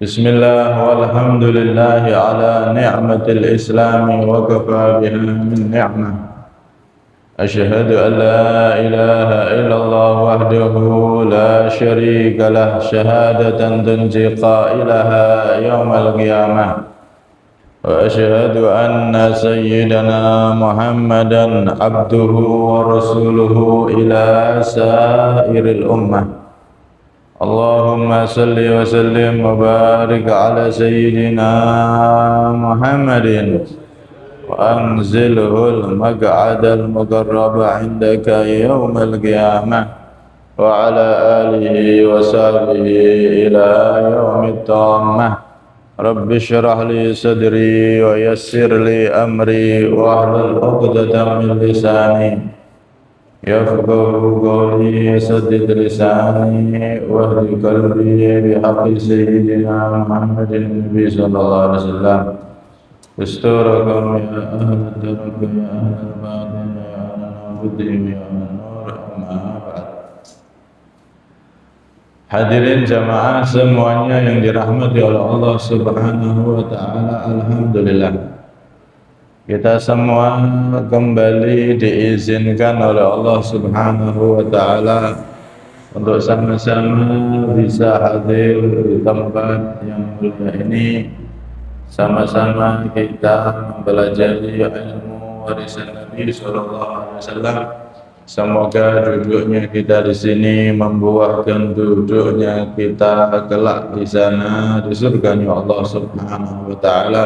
Bismillah walhamdulillah ala ni'matil islam wa kafa biha min ni'mah. Asyhadu an la ilaha illallah wahdahu la syarika lah syahadatan tunji qailaha yaumal qiyamah. Wa asyhadu anna sayyidana Muhammadan abduhu wa rasuluhu ila sairil ummah. Allahumma salli wa sallim wa barik ala sayyidina Muhammadin wa anzilhu al-maq'adal muqarraba indaka yawmal qiyamah wa ala alihi wa sahbihi ila yaumit tammah. Rabbi syrah li sadri wa yassir li amri wa hlul 'uqdatam min lisani yafqahu qawli saddid lisani wahdi qalbi bihaqqi sayyidina Muhammadin nabi sallallahu alaihi wasallam. Isturakum ya ahla darab ya ahla al-batin ya ahla al-budhim ya nur amma ba'd. Hadirin jamaah semuanya yang dirahmati oleh Allah Subhanahu wa taala, alhamdulillah. Kita semua kembali diizinkan oleh Allah Subhanahu wa taala untuk sama-sama bisa hadir di tempat yang mulia ini, sama-sama kita mempelajari ilmu warisan Nabi sallallahu alaihi wasallam. Semoga duduknya kita di sini membuahkan duduknya kita kelak di sana di surganya Allah Subhanahu wa taala.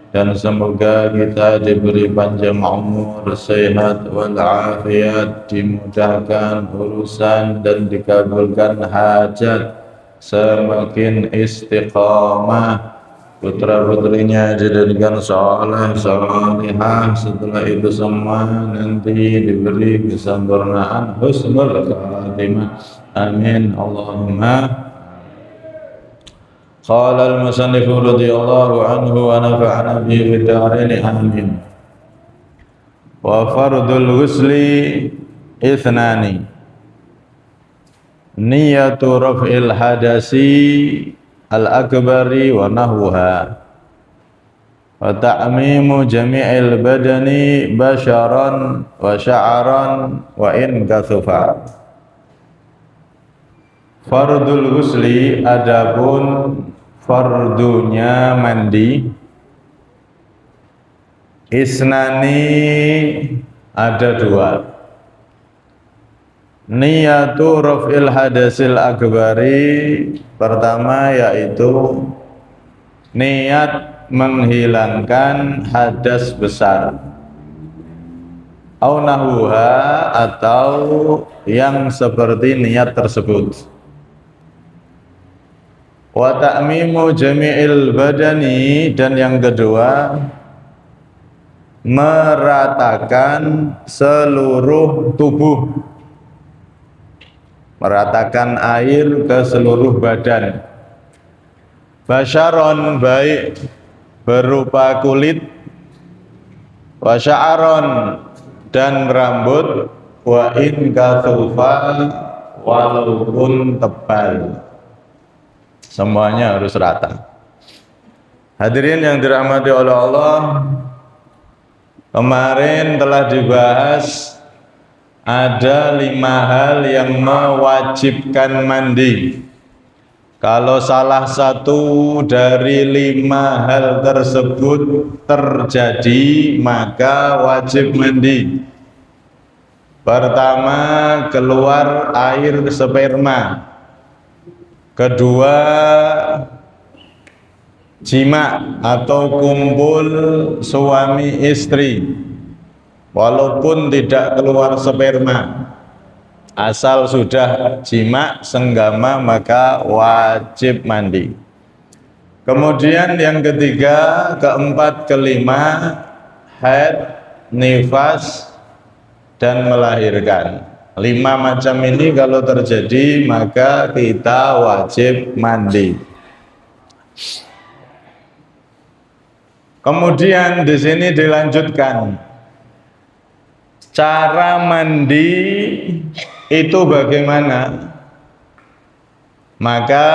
Dan semoga kita diberi panjang umur, sehat walafiat, dimudahkan urusan dan dikabulkan hajat, semakin istiqamah, putra-putrinya dijadikan saleh salihah, setelah itu semua nanti diberi kesempurnaan husnul khatimah. Amin Allahumma. Qala al-musannif radhiyallahu anhu wa nafa'ana bihi fid dharain amin. Wa fardul ghusli ithnani. Niyatu raf'il hadasi al-akbari wa nahwuha. Wa ta'mimu jami'il badani basharan wa sya'ran wa in kathufa. Fardul ghusli, adapun fardunya mandi, isnani ada dua. Niyatu raf'il hadasil akbari, pertama yaitu niat menghilangkan hadas besar, au nahwuha, atau yang seperti niat tersebut. Wa ta'mimu jami'il badani, dan yang kedua meratakan seluruh tubuh, meratakan air ke seluruh badan. Basyaron, baik berupa kulit, wa sya'aron, dan rambut, wa in kathufa, walaupun tebal. Semuanya harus rata. Hadirin yang dirahmati oleh Allah, kemarin telah dibahas ada 5 hal yang mewajibkan mandi. Kalau salah satu dari 5 hal tersebut terjadi, maka wajib mandi. Pertama, keluar air sperma. Kedua, jima atau kumpul suami istri, walaupun tidak keluar sperma, asal sudah jima senggama maka wajib mandi. Kemudian yang ketiga, keempat, kelima, haid, nifas, dan melahirkan. 5 macam ini kalau terjadi maka kita wajib mandi. Kemudian di sini dilanjutkan cara mandi itu bagaimana? Maka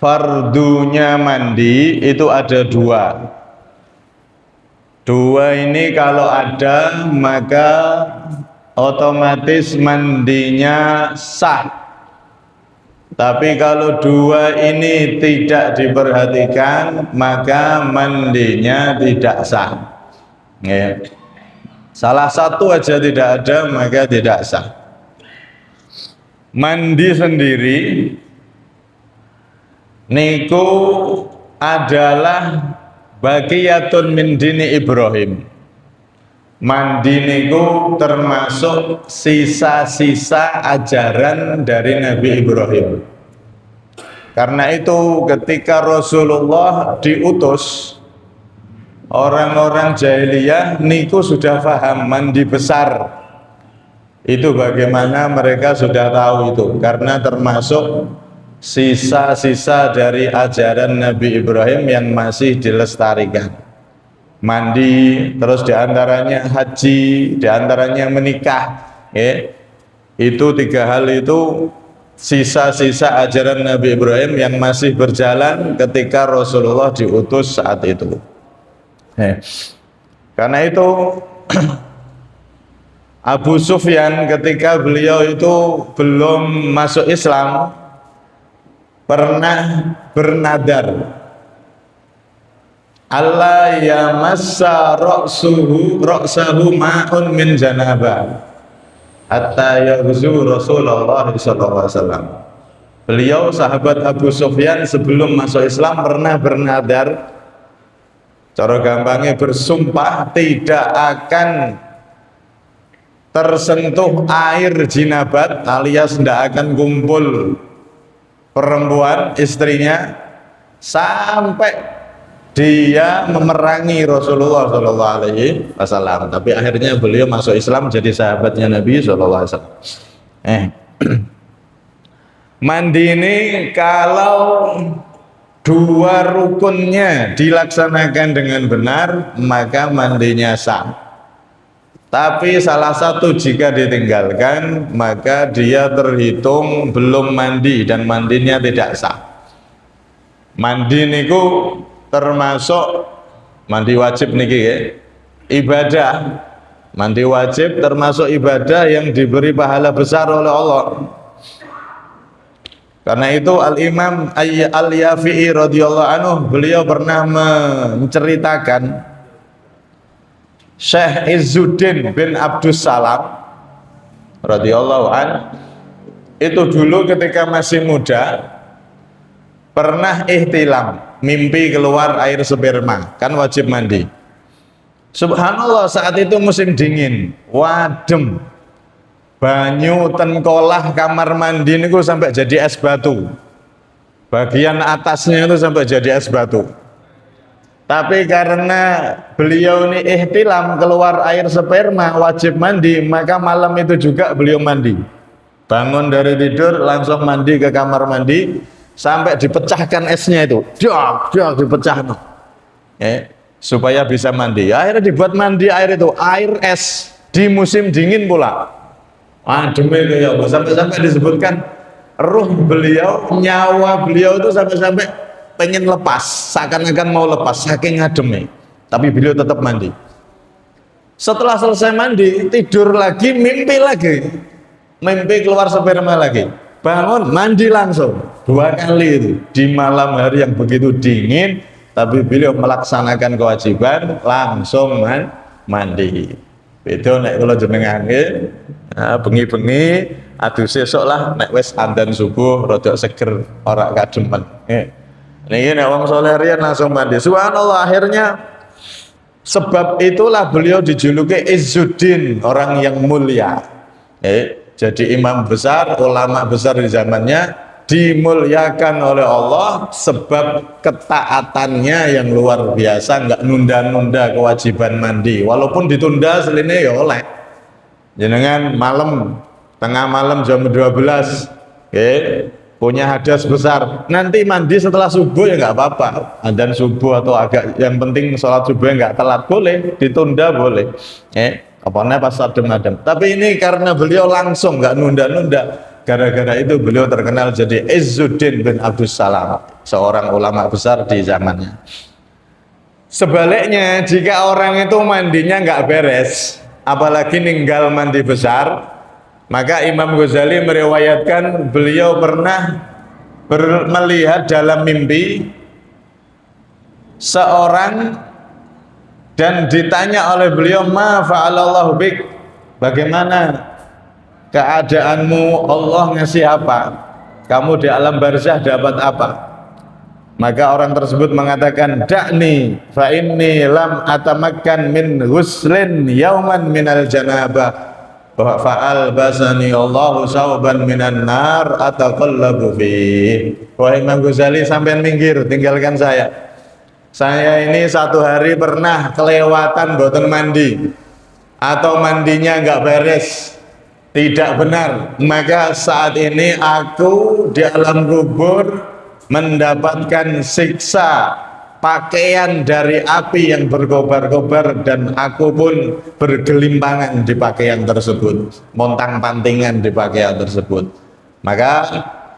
fardunya mandi itu ada dua. Dua ini kalau ada maka otomatis mandinya sah. Tapi kalau dua ini tidak diperhatikan maka mandinya tidak sah. Ya. Salah satu aja tidak ada maka tidak sah. Mandi sendiri niku adalah baqiyatun min dini Ibrahim. Mandi niku termasuk sisa-sisa ajaran dari Nabi Ibrahim. Karena itu ketika Rasulullah diutus, orang-orang jahiliyah niku sudah paham mandi besar. Itu bagaimana mereka sudah tahu itu, karena termasuk sisa-sisa dari ajaran Nabi Ibrahim yang masih dilestarikan. Mandi, terus diantaranya haji, diantaranya menikah, ya. Itu tiga hal itu sisa-sisa ajaran Nabi Ibrahim yang masih berjalan ketika Rasulullah diutus saat itu. Ya. Karena itu Abu Sufyan ketika beliau itu belum masuk Islam pernah bernadar Allah yamassa ra'sahu ma'un min janabah hatta yaghzu Rasulullah sallallahu alaihi wasallam. Beliau sahabat Abu Sufyan sebelum masuk Islam pernah bernadar, cara gampangnya bersumpah tidak akan tersentuh air jinabat alias tidak akan kumpul perempuan istrinya sampai dia memerangi Rasulullah Shallallahu Alaihi Wasallam. Tapi akhirnya beliau masuk Islam jadi sahabatnya Nabi Shallallahu Alaihi Wasallam. Mandi ini kalau dua rukunnya dilaksanakan dengan benar maka mandinya sah. Tapi salah satu jika ditinggalkan maka dia terhitung belum mandi dan mandinya tidak sah. Mandi niku termasuk mandi wajib niki ya, ibadah. Mandi wajib termasuk ibadah yang diberi pahala besar oleh Allah. Karena itu Al-Imam Al-Yafi'i radhiyallahu anhu beliau pernah menceritakan Syekh Izzuddin bin Abdus Salam radhiyallahu anhu itu dulu ketika masih muda pernah ihtilam, mimpi keluar air sperma, kan wajib mandi. Subhanallah, saat itu musim dingin, wadem, banyu tengkolah kamar mandi ini sampai jadi es batu, bagian atasnya itu sampai jadi es batu. Tapi karena beliau ini ihtilam keluar air sperma wajib mandi, maka malam itu juga beliau mandi. Bangun dari tidur langsung mandi ke kamar mandi sampai dipecahkan esnya itu, dipecah, supaya bisa mandi. Akhirnya dibuat mandi air itu, air es di musim dingin pula. Demi ya, sampai disebutkan ruh beliau, nyawa beliau itu sampai pengen lepas, seakan-akan mau lepas, saking ngademnya. Tapi beliau tetap mandi. Setelah selesai mandi, tidur lagi, mimpi keluar sperma lagi. Bangun, mandi langsung 2 kali itu di malam hari yang begitu dingin, tapi beliau melaksanakan kewajiban langsung mandi. Itu nek kula jenengan bengi-bengi aduh sesuk lah nek wis andan subuh rada seger ora kademen. Niki nek wong saleh riyen langsung mandi. Subhanallah, akhirnya sebab itulah beliau dijuluki Izzuddin, orang yang mulia. Jadi imam besar, ulama besar di zamannya dimuliakan oleh Allah sebab ketaatannya yang luar biasa, nggak nunda-nunda kewajiban mandi. Walaupun ditunda seline ya oleh. Jenengan malam, tengah malam jam 12, punya hadas besar, nanti mandi setelah subuh ya nggak apa-apa. Adzan subuh atau agak, yang penting sholat subuhnya nggak telat, boleh, ditunda boleh. Apanya pas adem-adem. Tapi ini karena beliau langsung nggak nunda-nunda, gara-gara itu beliau terkenal jadi Izzuddin bin Abdus Salam. seorang ulama besar di zamannya. Sebaliknya, jika orang itu mandinya nggak beres, apalagi ninggal mandi besar, maka Imam Ghazali meriwayatkan beliau pernah melihat dalam mimpi seorang dan ditanya oleh beliau, ma fa'alallahu bik, bagaimana keadaanmu, Allah ngasih apa, kamu di alam barzah dapat apa? Maka orang tersebut mengatakan, da'ni fa inni lam atamakkan min ghuslin yauman minal janabah wa fa'al basani Allahu sauban minan nar ataqallabu fi. Wahai Imam Ghazali, sampean minggir, tinggalkan saya. Saya ini satu hari pernah kelewatan boten mandi atau mandinya enggak beres, tidak benar. Maka saat ini aku di alam kubur mendapatkan siksa pakaian dari api yang berkobar-kobar, dan aku pun bergelimpangan di pakaian tersebut, montang-pantingan di pakaian tersebut. Maka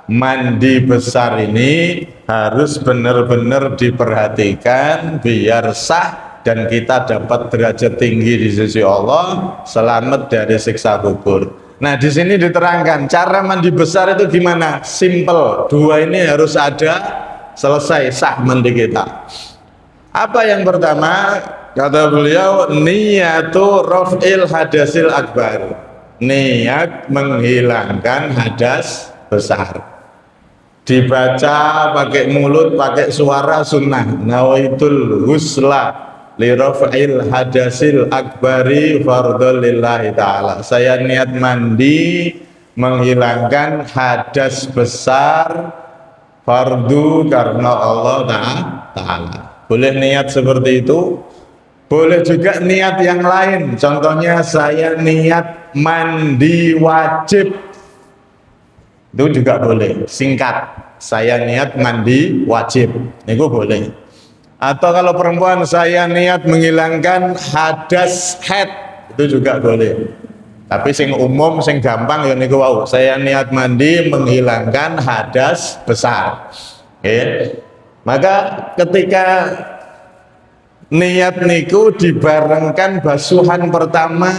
mandi besar ini harus benar-benar diperhatikan biar sah dan kita dapat derajat tinggi di sisi Allah, selamat dari siksa kubur. Nah, di sini diterangkan cara mandi besar itu gimana? Simple, dua ini harus ada, selesai sah mandi kita. Apa yang pertama? Kata beliau, niyatu raf'il hadasil akbar, niat menghilangkan hadas besar. Dibaca pakai mulut, pakai suara sunnah, nawaitul husla li raf'il hadasil akbari fardhu lillahi ta'ala. Saya niat mandi menghilangkan hadas besar fardu karena Allah Ta'ala. Boleh niat seperti itu, boleh juga niat yang lain. Contohnya saya niat mandi wajib, itu juga boleh, singkat, saya niat mandi wajib, itu boleh. Atau kalau perempuan, saya niat menghilangkan hadas haid, itu juga boleh. Tapi sing umum, sing gampang ya niku wau, saya niat mandi menghilangkan hadas besar. Okay. Maka ketika niat niku dibarengkan basuhan pertama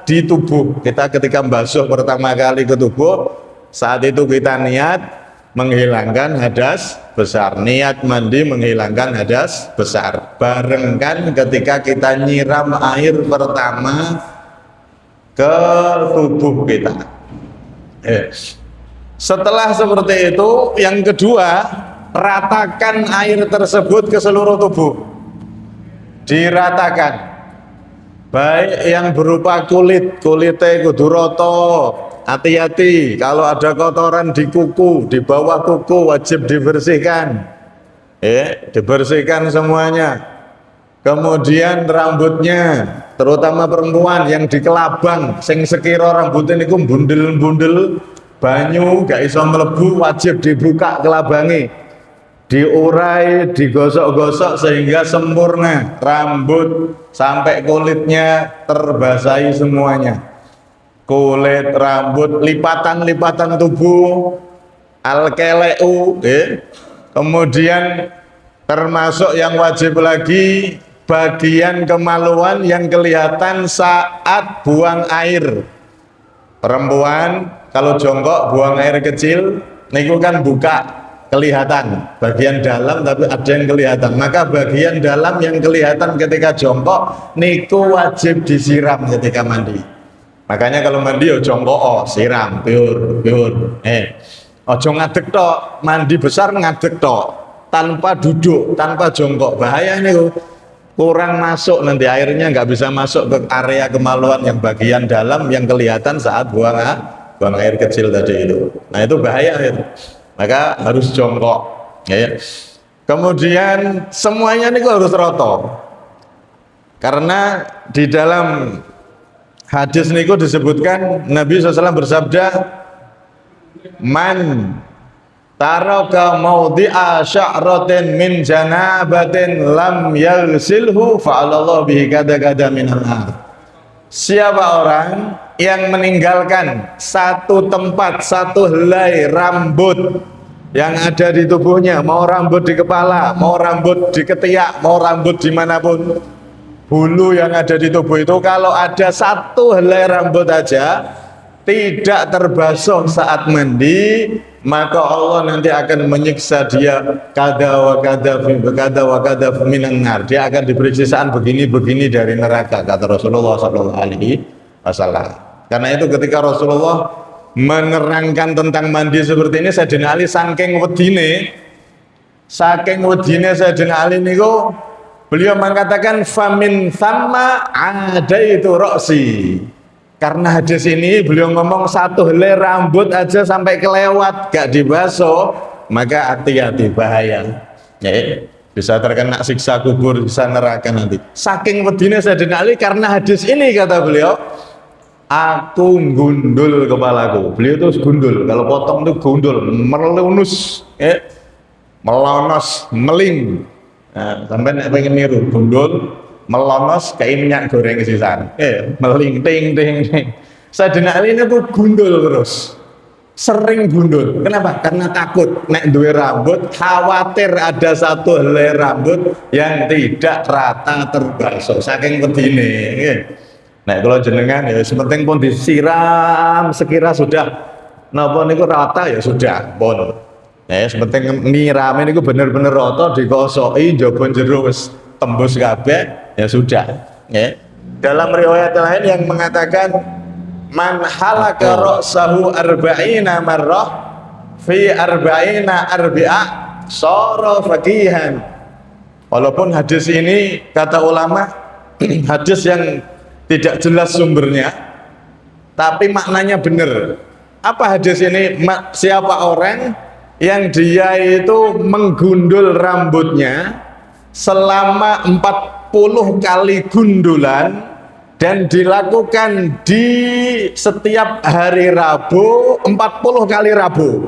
di tubuh. Kita ketika basuh pertama kali ke tubuh, saat itu kita niat menghilangkan hadas besar, niat mandi menghilangkan hadas besar, barengkan ketika kita nyiram air pertama ke tubuh kita. Setelah seperti itu, yang kedua, ratakan air tersebut ke seluruh tubuh, diratakan, baik yang berupa kulitnya kudu rata. Hati-hati kalau ada kotoran di kuku, di bawah kuku wajib dibersihkan, dibersihkan semuanya. Kemudian rambutnya, terutama perempuan yang di kelabang, sing sekira rambutnya niku bundel-bundel, banyu gak iso mlebu, wajib dibuka kelabangi, diurai, digosok-gosok sehingga sempurna rambut sampai kulitnya terbasahi semuanya. Kulit, rambut, lipatan-lipatan tubuh, al-keleu, kemudian termasuk yang wajib lagi bagian kemaluan yang kelihatan saat buang air. Perempuan kalau jongkok buang air kecil, niku kan buka, kelihatan bagian dalam, tapi ada yang kelihatan. Maka bagian dalam yang kelihatan ketika jongkok niku wajib disiram ketika mandi. Makanya kalau mandi ojo jongkok, siram, piur. Ojo ngadeg tok, mandi besar ngadeg tok, tanpa duduk, tanpa jongkok. Bahaya ini kurang masuk, nanti airnya nggak bisa masuk ke area kemaluan yang bagian dalam yang kelihatan saat buang air kecil tadi itu. Nah itu bahaya itu. Maka harus jongkok. Kemudian semuanya ini harus roto. Karena di dalam hadis niku disebutkan Nabi SAW bersabda, man taraka maudhi'a sya'ratin min janabatin lam yaghsilhu fa'alallahu bihi kada-kada minan nar. Siapa orang yang meninggalkan satu tempat, satu helai rambut yang ada di tubuhnya, mau rambut di kepala, mau rambut di ketiak, mau rambut dimanapun, bulu yang ada di tubuh itu, kalau ada satu helai rambut aja tidak terbasuh saat mandi, maka Allah nanti akan menyiksa dia kada wa kada minan nar. Dia akan diberi siksaan begini-begini dari neraka, kata Rasulullah sallallahu alaihi wasallam. Karena itu ketika Rasulullah menerangkan tentang mandi seperti ini, Sayyidina Ali saking wedine Sayyidina Ali niku beliau mengatakan famin thamma adaitu roksi. Karena hadis ini beliau ngomong satu helai rambut aja sampai kelewat gak dibasuh, maka hati-hati, bahaya ya, bisa terkena siksa kubur, bisa neraka nanti. Saking wedine Sayyidina Ali karena hadis ini, kata beliau, aku gundul kepalaku. Beliau itu gundul, kalau potong itu gundul, melunus, melonos, meling. Nah, sampai nek pengen niru, gundul, melonos kayak minyak goreng sisan, meling, ting. Sayyidina Ali ini tuh gundul terus, sering gundul. Kenapa? Karena takut nek duwe rambut, khawatir ada satu helai rambut yang tidak rata terbasuh. Saking pedine. Nah, kalau jenengan ya sepenting pun disiram sekira sudah napa niku rata ya sudah pun. Ya sepenting nyirame niku bener-bener rata, dikosoki njaba jero wis tembus kabeh ya sudah. Ya. Dalam riwayat lain yang mengatakan man halaka ra'sahu arba'ina marrah fi arba'ina arbi'a sara faqihan. Walaupun hadis ini kata ulama hadis yang tidak jelas sumbernya, tapi maknanya benar. Apa hadis ini? Siapa orang yang dia itu menggundul rambutnya selama 40 kali gundulan dan dilakukan di setiap hari Rabu, 40 kali Rabu.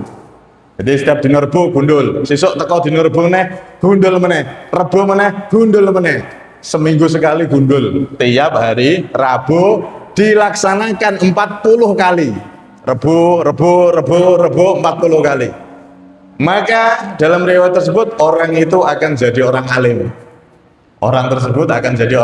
Jadi setiap dina Rabu gundul, sesuk teko dina Rabu meneh gundul meneh, Rabu meneh gundul meneh. Seminggu sekali gundul, tiap hari Rabu dilaksanakan 40 kali. Rebu 40 kali. Maka dalam riwayat tersebut orang itu akan jadi orang alim. Orang tersebut akan jadi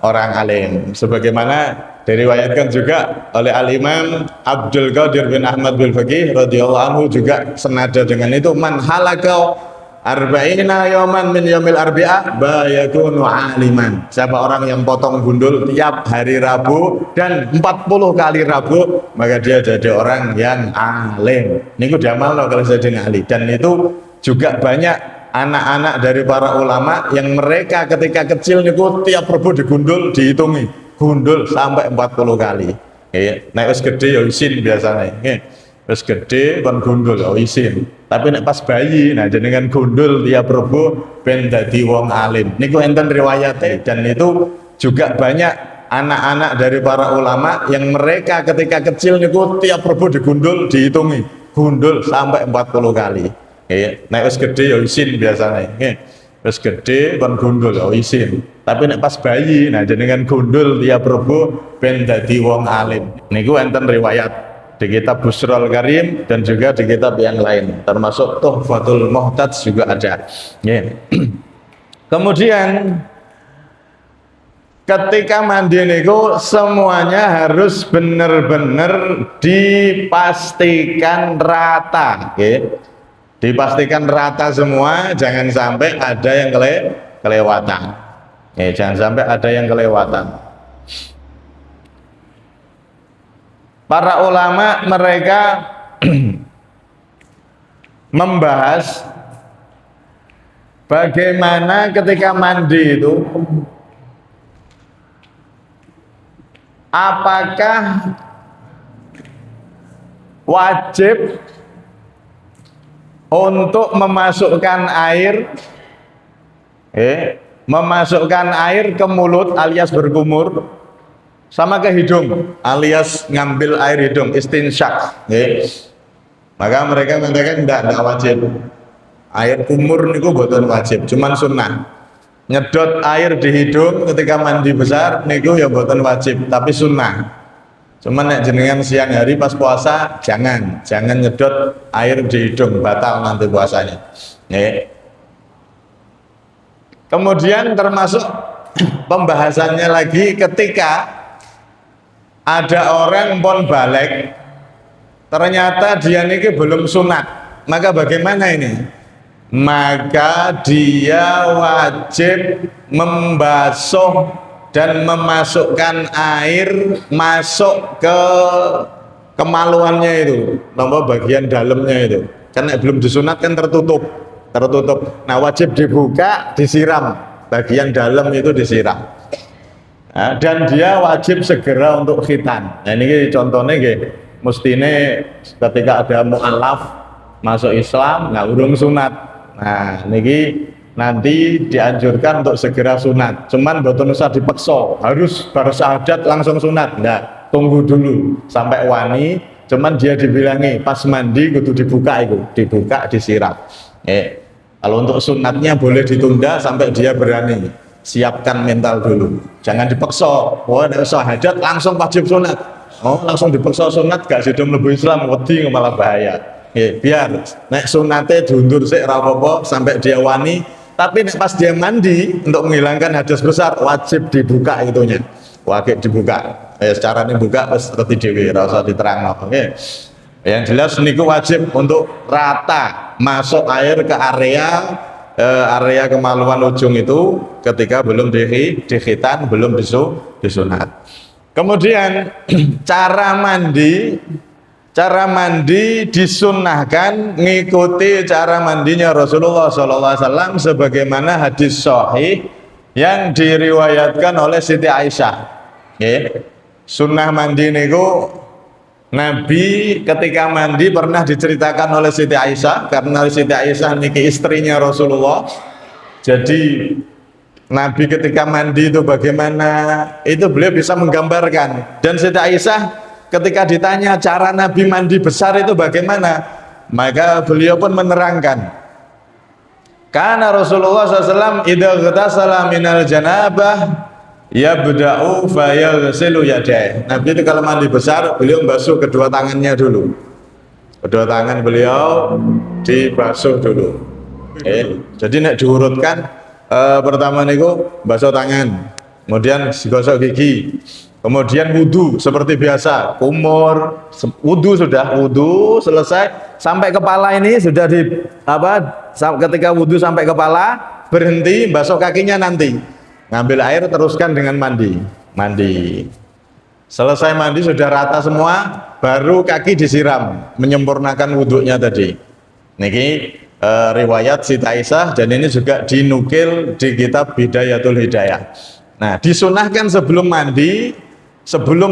orang alim. Sebagaimana diriwayatkan juga oleh Al-Imam Abdul Qadir bin Ahmad bin Faqih radhiyallahu anhu, juga senada dengan itu, man halaka arba'ina yawman min yaumil arbi'ah bayakunu aliman. Siapa orang yang potong gundul tiap hari Rabu dan 40 kali Rabu, maka dia jadi orang yang alim. Niku diamalno kalau Sayyidina Ali. Dan itu juga banyak anak-anak dari para ulama yang mereka ketika kecil niku tiap Rabu digundul, dihitungi gundul sampai 40 kali. Nek wis gede ya isin biasanya. Wis gede kon gundul ya isin. Tapi nek pas bayi, nah jenengan gundul tiap Rebo ben dadi wong alim. Niku enten riwayate, dan itu juga banyak anak-anak dari para ulama yang mereka ketika kecil niku tiap Rebo digundul, dihitungi gundul sampai 40 kali. Nek wis gede ya isin biasanya. Wis gede kon gundul ya isin. Tapi nek pas bayi, nah jenengan gundul tiap Rebo ben dadi wong alim. Niku enten riwayat di kitab Busrul Karim dan juga di kitab yang lain, termasuk Tuhfatul Muhtaj juga ada. Kemudian ketika mandi niku semuanya harus benar-benar dipastikan rata, dipastikan rata semua, jangan sampai ada yang kelewatan. Jangan sampai ada yang kelewatan. Para ulama mereka membahas bagaimana ketika mandi itu, apakah wajib untuk memasukkan air ke mulut alias berkumur, sama ke hidung alias ngambil air hidung, istinsyak. Maka mereka mengatakan tidak wajib. Air kumur niku boten wajib, cuman sunnah. Nyedot air di hidung ketika mandi besar niku ya boten wajib, tapi sunnah. Cuman nek jenengan siang hari pas puasa jangan nyedot air di hidung, batal nanti puasanya. Ya. Kemudian termasuk pembahasannya lagi ketika ada orang pun balik, ternyata dia ini belum sunat, maka bagaimana ini? Maka dia wajib membasuh dan memasukkan air masuk ke kemaluannya itu, nomor bagian dalamnya itu. Karena belum disunat kan tertutup. Nah, wajib dibuka, disiram. Bagian dalam itu disiram. Nah, dan dia wajib segera untuk khitan. Nah, ini contohnya mestine ketika ada mu'alaf masuk Islam, nggak urung sunat. Nah, ini nanti dianjurkan untuk segera sunat. Cuman boten usah dipaksa, harus baru syahadat langsung sunat. Nah, tunggu dulu sampai wani. Cuman dia dibilangi pas mandi kudu dibuka itu, dibuka disiram. Kalau untuk sunatnya boleh ditunda sampai dia berani. Siapkan mental dulu, jangan dipaksa. Wah, nek syahadat langsung wajib sunat. Oh, langsung dipaksa sunat gak sido mlebu Islam, wedi malah bahaya. Biar nek sunate diundur sik ora apa-apa sampai dia wani, tapi nek pas dia mandi untuk menghilangkan hadas besar wajib dibuka itunya. Wajib dibuka. Secara ini buka wis ngerti dhewe, ora usah diterangno. Oke. Yang jelas niku wajib untuk rata masuk air ke area kemaluan ujung itu ketika belum dikhitan, belum disunat. Kemudian cara mandi disunnahkan ngikuti cara mandinya Rasulullah SAW sebagaimana hadis sahih yang diriwayatkan oleh Siti Aisyah. Sunnah mandi niku Nabi ketika mandi pernah diceritakan oleh Siti Aisyah, karena Siti Aisyah niki istrinya Rasulullah. Jadi Nabi ketika mandi itu bagaimana, itu beliau bisa menggambarkan. Dan Siti Aisyah ketika ditanya cara Nabi mandi besar itu bagaimana, maka beliau pun menerangkan, karena Rasulullah SAW idza ghatasala minal janabah yabda'u fayaghsilu yadayhi. Nabi itu kalau mandi besar beliau membasuh kedua tangannya dulu. Kedua tangan beliau dibasuh dulu. Jadi nek diurutkan pertama niku basuh tangan, kemudian gosok gigi, kemudian wudu seperti biasa, kumur, wudu selesai sampai kepala ini sudah ketika wudu sampai kepala berhenti, basuh kakinya nanti. Ngambil air teruskan dengan mandi. Selesai mandi sudah rata semua, baru kaki disiram menyempurnakan wudhunya tadi. Niki riwayat Siti Aisyah, dan ini juga dinukil di kitab Bidayatul Hidayah. Nah, disunahkan sebelum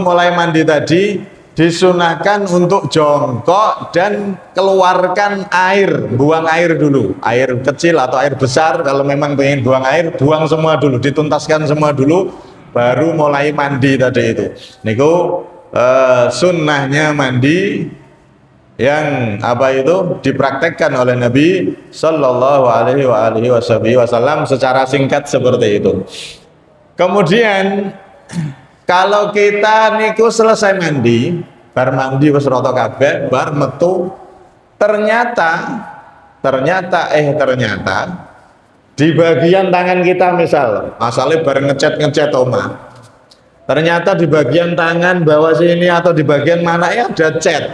mulai mandi tadi disunahkan untuk jongkok dan keluarkan air, buang air dulu, air kecil atau air besar. Kalau memang pengen buang air, buang semua dulu, dituntaskan semua dulu, baru mulai mandi tadi itu. Niku sunnahnya mandi yang dipraktekkan oleh Nabi Sallallahu Alaihi Wasallam secara singkat seperti itu. Kemudian kalau kita niku selesai mandi, bar mandi wis rata kabeh, bar metu, ternyata di bagian tangan kita masalahnya bar ngecat omah. Ternyata di bagian tangan bawah sini atau di bagian mana ya ada cat.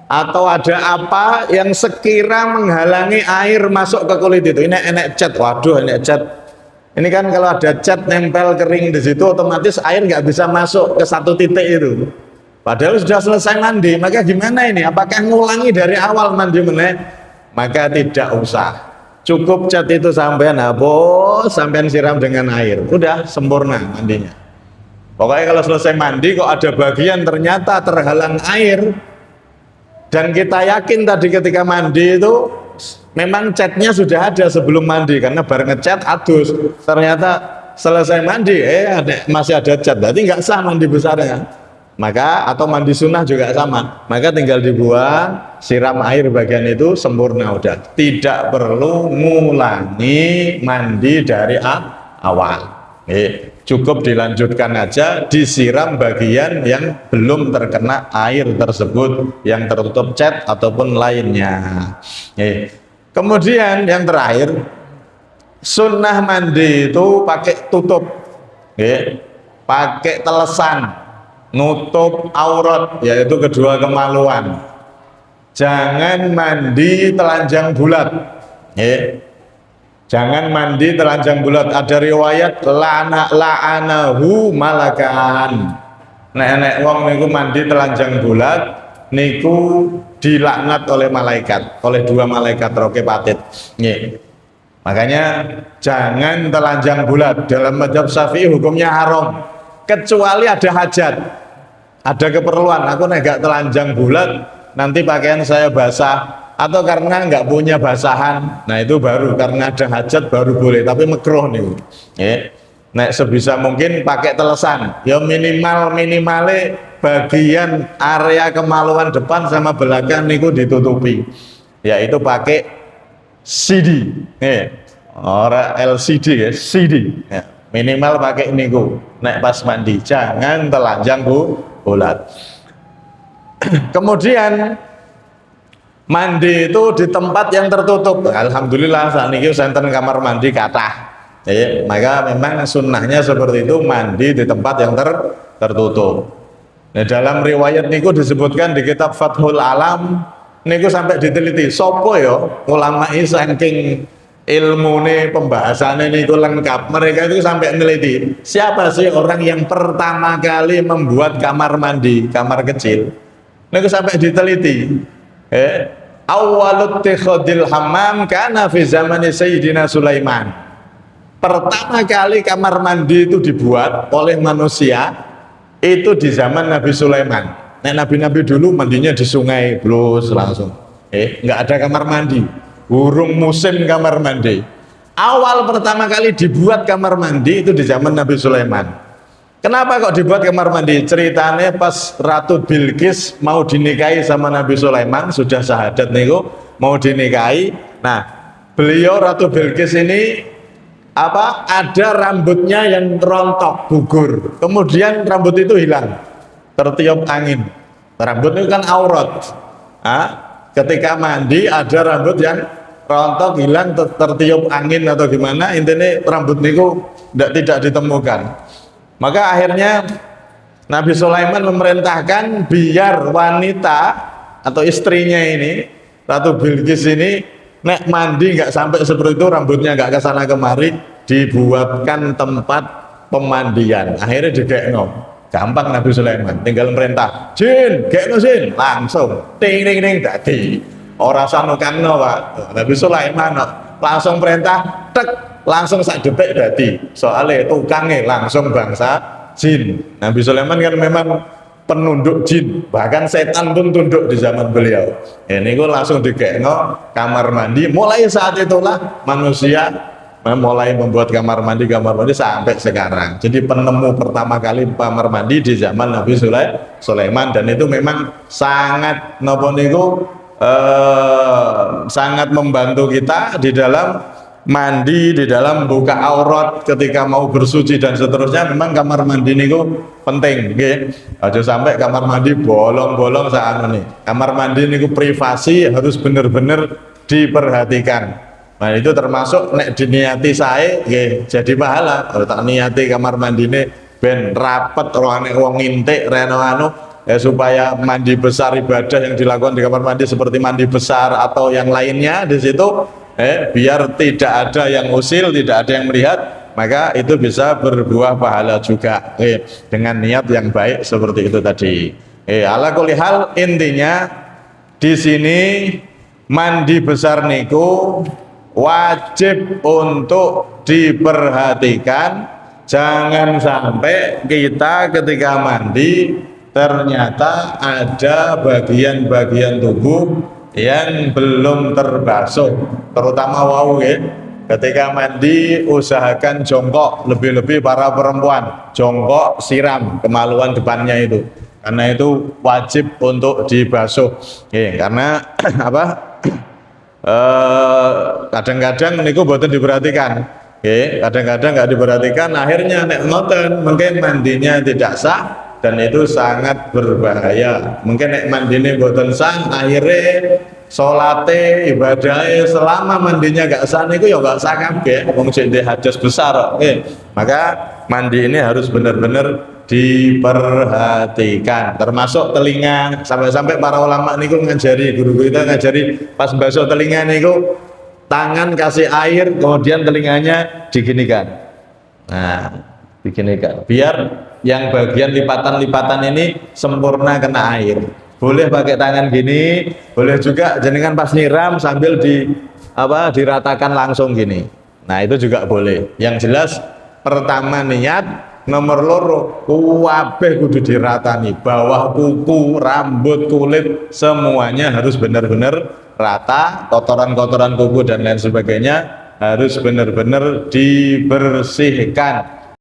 Atau ada apa yang sekira menghalangi air masuk ke kulit itu. Ini enek cat, waduh enek cat. Ini kan kalau ada cat nempel kering di situ, otomatis air nggak bisa masuk ke satu titik itu. Padahal sudah selesai mandi, maka gimana ini? Apakah ngulangi dari awal mandi meneh? Maka tidak usah. Cukup cat itu sampean hapus, sampean siram dengan air. Udah sempurna mandinya. Pokoknya kalau selesai mandi kok ada bagian ternyata terhalang air, dan kita yakin tadi ketika mandi itu memang catnya sudah ada sebelum mandi, karena bareng ngecat adus, ternyata selesai mandi masih ada cat, berarti nggak sah mandi besarnya. Maka atau mandi sunnah juga sama, maka tinggal dibuang, siram air bagian itu, sempurna udah, tidak perlu ngulangi mandi dari awal. cukup dilanjutkan aja, disiram bagian yang belum terkena air tersebut, yang tertutup cat ataupun lainnya. Kemudian yang terakhir, sunnah mandi itu pakai tutup, pakai telesan, nutup aurat, yaitu kedua kemaluan. Jangan mandi telanjang bulat, jangan mandi telanjang bulat. Ada riwayat la'anahu malakan. Nek wong niku mandi telanjang bulat niku dilaknat oleh malaikat, oleh dua malaikat rokepatit. Makanya jangan telanjang bulat. Dalam mazhab Syafi'i hukumnya haram, kecuali ada hajat, ada keperluan. Aku nek telanjang bulat nanti pakaian saya basah, atau karena nggak punya basahan, nah itu baru karena ada hajat baru boleh, tapi makruh nih. Nek sebisa mungkin pakai telesan, ya minimale bagian area kemaluan depan sama belakang niku ditutupi, yaitu pakai CD, orang LCD ya, CD, minimal pakai niku. Nek pas mandi jangan telanjang bulat. Kemudian mandi itu di tempat yang tertutup. Alhamdulillah saat ini senten kamar mandi kathah. Maka memang sunnahnya seperti itu, mandi di tempat yang tertutup. Nah, dalam riwayat niku disebutkan di kitab Fathul Alam niku sampai diteliti sopo yo ulama saking ilmune pembahasannya niku lengkap. Mereka itu sampai meneliti siapa sih orang yang pertama kali membuat kamar mandi, kamar kecil. Niku sampai diteliti. Awwalut tikhadil hammam kana fi zamani Sayyidina Sulaiman. Pertama kali kamar mandi itu dibuat oleh manusia itu di zaman Nabi Sulaiman. Nah, nabi-nabi dulu mandinya di sungai, blus langsung. Nggak ada kamar mandi. Burung musim kamar mandi. Awal pertama kali dibuat kamar mandi itu di zaman Nabi Sulaiman. Kenapa kok dibuat kamar mandi? Ceritanya pas Ratu Bilqis mau dinikahi sama Nabi Sulaiman, sudah syahadat niku, mau dinikahi. Nah, beliau Ratu Bilqis ini ada rambutnya yang rontok, gugur. Kemudian rambut itu hilang, tertiup angin. Rambut itu kan aurat. Ketika mandi ada rambut yang rontok, hilang, tertiup angin atau gimana, intinya rambut niku tidak ditemukan. Maka akhirnya Nabi Sulaiman memerintahkan biar wanita atau istrinya ini, Ratu Bilqis ini, nek mandi nggak sampai seperti itu, rambutnya nggak kesana kemari, dibuatkan tempat pemandian. Akhirnya digekno, gampang Nabi Sulaiman, tinggal merintah, jin, gekno jin, langsung, ting ting ting dadi. Ora sanukano Pak, Nabi Sulaiman langsung perintah, tek. Langsung sak detik dadi. Soalnya tukangnya langsung bangsa jin. Nabi Sulaiman kan memang penunduk jin, bahkan setan pun tunduk di zaman beliau. Ini kok langsung digekno kamar mandi. Mulai saat itulah manusia mulai membuat kamar mandi sampai sekarang. Jadi penemu pertama kali kamar mandi di zaman Nabi Sulaiman, dan itu memang sangat sangat membantu kita di dalam mandi, di dalam buka aurat ketika mau bersuci dan seterusnya. Memang kamar mandi niku penting, nggih. Aja sampai kamar mandi bolong-bolong saat ini. Kamar mandi niku privasi, harus benar-benar diperhatikan. Nah, itu termasuk nek diniati sae nggih jadi pahala. Kalau tak niati kamar mandine ben rapet, rohane wong ngintik reno supaya mandi besar ibadah yang dilakukan di kamar mandi seperti mandi besar atau yang lainnya di situ, biar tidak ada yang usil, tidak ada yang melihat, maka itu bisa berbuah pahala juga dengan niat yang baik seperti itu tadi. Ala kulli hal, intinya di sini mandi besar niku wajib untuk diperhatikan. Jangan sampai kita ketika mandi ternyata ada bagian-bagian tubuh yang belum terbasuh, terutama ketika mandi usahakan jongkok, lebih-lebih para perempuan jongkok, siram kemaluan depannya itu, karena itu wajib untuk dibasuh. Karena kadang-kadang niku boten diperhatikan, Oke, kadang-kadang nggak diperhatikan, akhirnya nek ngoten mungkin mandinya tidak sah dan itu sangat berbahaya. Mungkin nek mandine boten sah, akhirnya salate ibadahnya selama mandinya nggak sah niku ya nggak sah kabeh. Wong sing hadas besar. Oke, maka mandi ini harus benar-benar diperhatikan, termasuk telinga. Sampai-sampai para ulama niku ngajari, guru kita ngajari pas basuh telinga niku tangan kasih air, kemudian telinganya diginikan. Nah, diginikan. Biar yang bagian lipatan-lipatan ini sempurna kena air. Boleh pakai tangan gini, boleh juga jenengan pas nyiram sambil diratakan langsung gini. Nah, itu juga boleh. Yang jelas pertama niat, nomor loro kabeh kudu diratani, bawah kuku, rambut, kulit semuanya harus benar-benar rata, kotoran-kotoran kuku dan lain sebagainya harus benar-benar dibersihkan.